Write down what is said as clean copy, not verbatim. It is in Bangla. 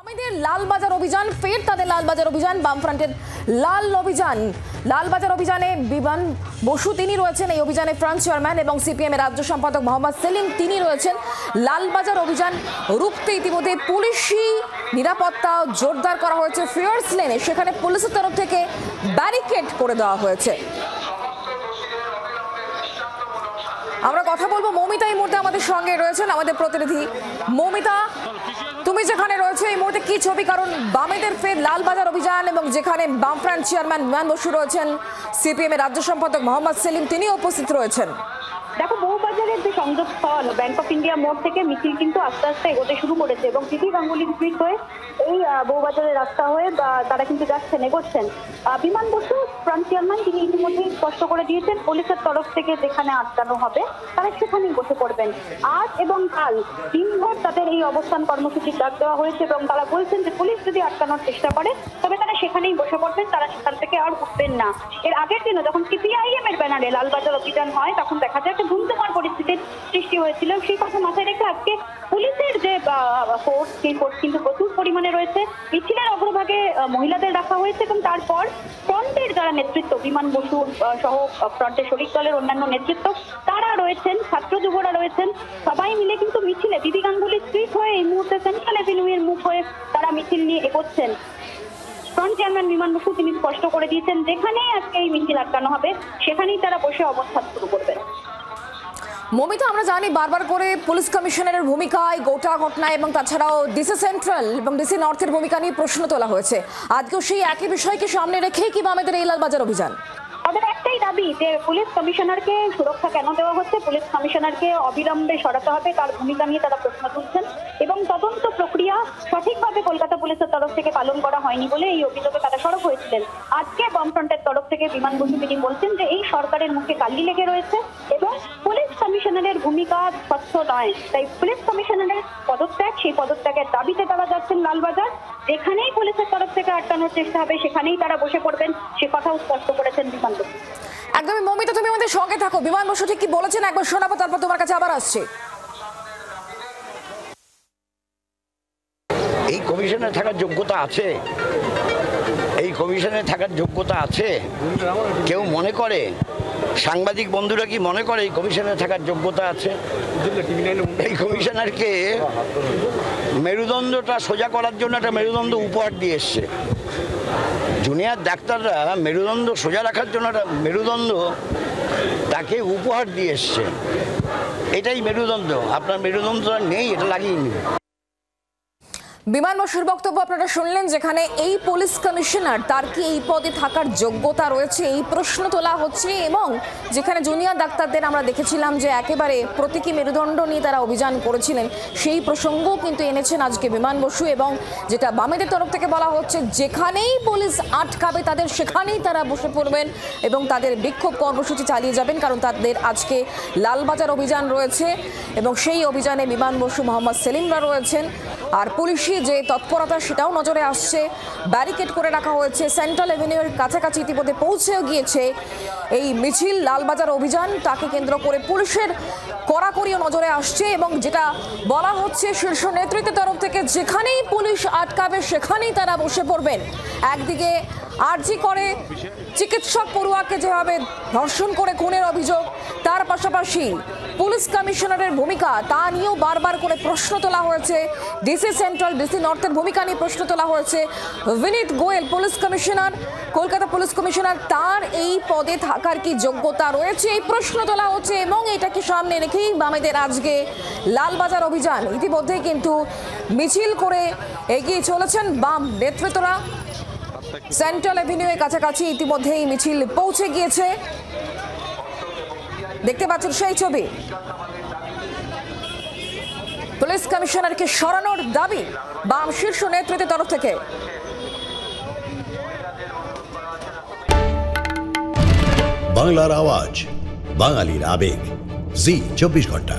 বামেদের লালবাজার অভিযান, ফের তাদের লালবাজার অভিযান, বামফ্রন্টের লালবাজার অভিযানে বিমান বসু তিনি রয়েছেন এই অভিযানে ফ্রন্ট চেয়ারম্যান এবং সিপিএম এর রাজ্য সম্পাদক মোহাম্মদ সেলিম তিনি রয়েছেন। লালবাজার অভিযান রুখতে ইতিমধ্যে পুলিশি নিরাপত্তা জোরদার করা হয়েছে ফিয়ার্স লেনে, সেখানে পুলিশের তরফ থেকে ব্যারিকেড করে দেওয়া হয়েছে। আমরা কথা বলবো, মৌমিতা এই মুহূর্তে আমাদের সঙ্গে রয়েছেন, আমাদের প্রতিনিধি। মৌমিতা, তুমি যেখানে রয়েছে এই মুহূর্তে কি ছবি? কারণ বামেদের ফের লালবাজার অভিযান এবং যেখানে বামফ্রন্ট চেয়ারম্যান বিমান বসু রয়েছেন, সিপিএম এর রাজ্য সম্পাদক মোহাম্মদ সেলিম তিনি উপস্থিত রয়েছেন। দেখো, বউবাজারের যে সংযোগস্থল ব্যাংক অফ ইন্ডিয়া মোড় থেকে মিছিল কিন্তু আস্তে আস্তে এগোতে শুরু করেছে এবং দিদি গাঙ্গুলি স্ট্রিট হয়ে এই বউবাজারের রাস্তা হয়ে তারা কিন্তু যাচ্ছেন, এগোচ্ছেন। বিমান বসু ফ্রন্ট চেয়ারম্যান তিনি ইতিমধ্যেই স্পষ্ট করে দিয়েছেন পুলিশের তরফ থেকে যেখানে আটকানো হবে তারা সেখানেই বসে পড়বেন। আজ এবং কাল দিনভর তাদের এই অবস্থান কর্মসূচির ডাক দেওয়া হয়েছে এবং তারা বলছেন যে পুলিশ যদি আটকানোর চেষ্টা করে তবে তারা সেখানেই বসে পড়বেন, তারা সেখান থেকে আর উঠবেন না। এর আগের দিনও যখন সিপিআইএম এর ব্যানারে লালবাজার অভিযান হয় তখন দেখা যায় ধুমধুমার পরিস্থিতির সৃষ্টি হয়েছিল। সেই কথা মাথায় রেখে আজকে পুলিশের যে ফোর্স সেই ফোর্স কিন্তু প্রচুর পরিমাণে রয়েছে। মিছিলের অগ্রভাগে মহিলাদের রাখা হয়েছে এবং তারপর ফ্রন্টের যারা নেতৃত্ব বিমান বসু সহ ফ্রন্টের শরিক দলের অন্যান্য নেতৃত্ব তারা রয়েছেন, ছাত্র যুবরা রয়েছেন, সবাই মিলে কিন্তু মিছিলে দিদি গাঙ্গুলি স্ট্রিট হয়ে এই মুহূর্তে সেন্ট্রাল এভিনিউয়ের মুখ হয়ে তারা মিছিল নিয়ে এগোচ্ছেন। ফ্রন্ট চেয়ারম্যান বিমান বসু তিনি স্পষ্ট করে দিয়েছেন যেখানেই আজকে এই মিছিল আটকানো হবে সেখানেই তারা বসে অবস্থান শুরু করবেন। মমিতা, আমরা জানি বারবার করে পুলিশ কমিশনারের ভূমিকায় গোটা ঘটনায় এবং তাছাড়াও ডিসি সেন্ট্রাল এবং ডিসি নর্থের ভূমিকা নিয়ে প্রশ্ন তোলা হয়েছে। আজকেও সেই একই বিষয়কে সামনে রেখেই কি বামেদের এই লালবাজার অভিযান? তাদের একটাই দাবি যে পুলিশ কমিশনারকে সুরক্ষা কেন দেওয়া হচ্ছে, পুলিশ কমিশনারকে অবিলম্বে সরাতে হবে, তার ভূমিকা নিয়ে তারা প্রশ্ন তুলছেন এবং তদন্ত প্রক্রিয়া সঠিকভাবে কলকাতা পুলিশের তরফ থেকে পালন করা হয়নি বলে এই অভিযোগে তারা সরব হয়েছিলেন। আজকে বামফ্রন্টের তরফ থেকে বিমান বসু তিনি বলছেন যে এই সরকারের মুখে কালি লেগে রয়েছে এবং পুলিশ কমিশনারের ভূমিকা স্বচ্ছ নয়, তাই পুলিশ কমিশনারের পদত্যাগ, সেই পদত্যাগের দাবিতে তারা যাচ্ছেন লালবাজার। যেখানেই পুলিশের তরফ থেকে আটকানোর চেষ্টা হবে সেখানেই তারা বসে পড়বেন, সে কথাও স্পষ্ট করেছেন বিমান বসু। একদমই মমিতা, তুমি আমাদের সঙ্গে থাকো। বিমান বসু ঠিক কি বলেছেন একবার শোনাবো, তারপর তোমার কাছে আবার আসছে। এই কমিশনে থাকার যোগ্যতা আছে, এই কমিশনে থাকার যোগ্যতা আছে। কেউ মনে করে, সাংবাদিক বন্ধুরা কি মনে করে এই কমিশনে থাকার যোগ্যতা আছে? এই কমিশনারকে মেরুদণ্ডটা সোজা করার জন্য একটা মেরুদণ্ড উপহার দিয়ে এসছে। জুনিয়র ডাক্তাররা মেরুদণ্ড সোজা রাখার জন্য একটা মেরুদণ্ড তাকে উপহার দিয়ে এসছে। এটাই মেরুদণ্ড, আপনার মেরুদণ্ডটা নেই, এটা লাগিয়ে নিন। বিমান বসুর বক্তব্য আপনারা শুনলেন, যেখানে এই পুলিশ কমিশনার তার কি এই পদে থাকার যোগ্যতা রয়েছে এই প্রশ্ন তোলা হচ্ছে এবং যেখানে জুনিয়র ডাক্তারদের আমরা দেখেছিলাম যে একেবারে প্রতীকী মেরুদণ্ড নিয়ে তারা অভিযান করেছিলেন, সেই প্রসঙ্গও কিন্তু এনেছেন আজকে বিমান বসু। এবং যেটা বামেদের তরফ থেকে বলা হচ্ছে যেখানেই পুলিশ আটকাবে তাদের সেখানেই তারা বসে পড়বেন এবং তাদের বিক্ষোভ কর্মসূচি চালিয়ে যাবেন, কারণ তাদের আজকে লালবাজার অভিযান রয়েছে এবং সেই অভিযানে বিমান বসু, মোহাম্মদ সেলিমরা রয়েছেন। আর পুলিশি যে তৎপরতা সেটাও নজরে আসছে, ব্যারিকেড করে রাখা হয়েছে। সেন্ট্রাল এভিনিউয়ের কাছাকাছি ইতিমধ্যে পৌঁছেও গিয়েছে এই মিছিল। লালবাজার অভিযান তাকে কেন্দ্র করে পুলিশের কড়াকড়িও নজরে আসছে এবং যেটা বলা হচ্ছে শীর্ষ নেতৃত্বের তরফ থেকে যেখানেই পুলিশ আটকাবে সেখানেই তারা বসে পড়বেন। একদিকে আরজি করে চিকিৎসক পড়ুয়াকে যেভাবে ধর্ষণ করে খুনের অভিযোগ, তার পাশাপাশি পুলিশ কমিশনারের ভূমিকা তা নিয়েও বারবার করে প্রশ্ন তোলা হয়েছে। ডিসি সেন্ট্রাল, ডিসি নর্থের ভূমিকা নিয়ে প্রশ্ন তোলা হয়েছে। Vineet Goel police commissioner, Kolkata police commissioner, তার এই পদে থাকার কি যোগ্যতা রয়েছে এই প্রশ্ন তোলা হচ্ছে এবং এটাকে সামনে রেখেই বামেদের আজকে লালবাজার অভিযান। ইতিমধ্যেই কিন্তু মিছিল করে এগিয়ে চলেছেন বাম নেতৃত্বরা। সেন্ট্রাল এভিনিউয়ের কাছাকাছি ইতিমধ্যেই মিছিল পৌঁছে গিয়েছে, দেখতে পাচ্ছেন সেই ছবি। পুলিশ কমিশনারকে সরানোর দাবি বাম শীর্ষ নেতৃত্বের তরফ থেকে। বাংলার আওয়াজ, বাঙালির আবেগ, জি 24 ঘন্টা।